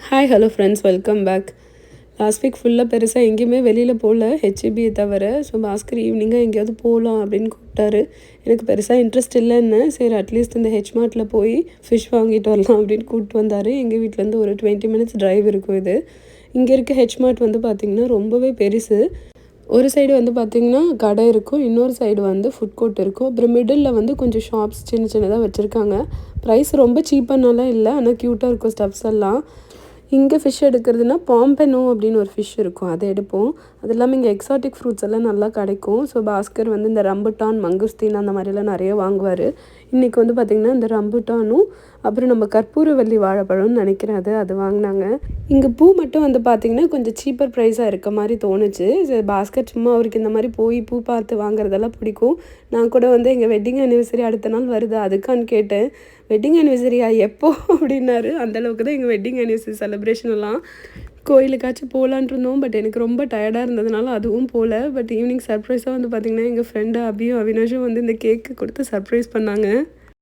Hi hello friends, welcome back. Last week ஃபுல்லாக பெருசாக எங்கேயுமே வெளியில் போகல, ஹெச்இபியை தவிர. ஸோ பாஸ்கர் ஈவினிங்காக எங்கேயாவது போகலாம் அப்படின்னு கூப்பிட்டாரு. எனக்கு பெருசாக இன்ட்ரெஸ்ட் இல்லைன்னு, சரி அட்லீஸ்ட் இந்த ஹெச்மார்ட்டில் போய் ஃபிஷ் வாங்கிட்டு வரலாம் அப்படின்னு கூப்பிட்டு வந்தார். எங்கள் வீட்டிலேருந்து ஒரு 20 மினிட்ஸ் ட்ரைவ் இருக்கும் இது. இங்கே இருக்க ஹெச்மார்ட் வந்து பார்த்திங்கன்னா ரொம்பவே பெருசு. ஒரு சைடு வந்து பார்த்திங்கன்னா கடை இருக்கும், இன்னொரு சைடு வந்து ஃபுட் கோர்ட் இருக்கும். அப்புறம் மிடில் வந்து கொஞ்சம் ஷாப்ஸ் சின்ன சின்னதாக வச்சுருக்காங்க. ப்ரைஸ் ரொம்ப சீப்பானாலாம் இல்லை, ஆனால் க்யூட்டாக இருக்கும் ஸ்டப்ஸ் எல்லாம். இங்கே ஃபிஷ் எடுக்கிறதுனா பாம்பெனோ அப்படின்னு ஒரு ஃபிஷ் இருக்கும், அதை எடுப்போம். அது இல்லாமல் இங்கே எக்ஸாட்டிக் ஃப்ரூட்ஸ் எல்லாம் நல்லா கிடைக்கும். ஸோ பாஸ்கர் வந்து இந்த ரம்புட்டான், மங்குஸ்தீன் அந்த மாதிரிலாம் நிறைய வாங்குவார். இன்றைக்கி வந்து பார்த்திங்கன்னா இந்த ரம்புட்டானும் அப்புறம் நம்ம கற்பூரவல்லி வாழைப்பழம்னு நினைக்கிறேன், அது வாங்கினாங்க. இங்கே பூ மட்டும் வந்து பார்த்திங்கன்னா கொஞ்சம் சீப்பர் ப்ரைஸாக இருக்க மாதிரி தோணுச்சு. பாஸ்கர் சும்மா அவருக்கு இந்த மாதிரி போய் பூ பார்த்து வாங்குறதெல்லாம் பிடிக்கும். நான் கூட வந்து எங்கள் வெட்டிங் ஆனிவர்சரி அடுத்த நாள் வருது அதுக்கான்னு கேட்டேன். வெட்டிங் ஆனிவர்சரியா எப்போ அப்படின்னாரு. அந்தளவுக்கு தான் எங்கள் வெட்டிங் ஆனிவர்சரி செலிப்ரேஷன் எல்லாம். கோயிலுக்காச்சும் போகலான் இருந்தோம், பட் எனக்கு ரொம்ப டயர்டாக இருந்ததுனால அதுவும் போகல. பட் ஈவினிங் சர்ப்ரைஸாக வந்து பார்த்திங்கன்னா எங்கள் ஃப்ரெண்டு அபியும் அவினாஷும் வந்து இந்த கேக்கு கொடுத்து சர்ப்ரைஸ் பண்ணாங்க.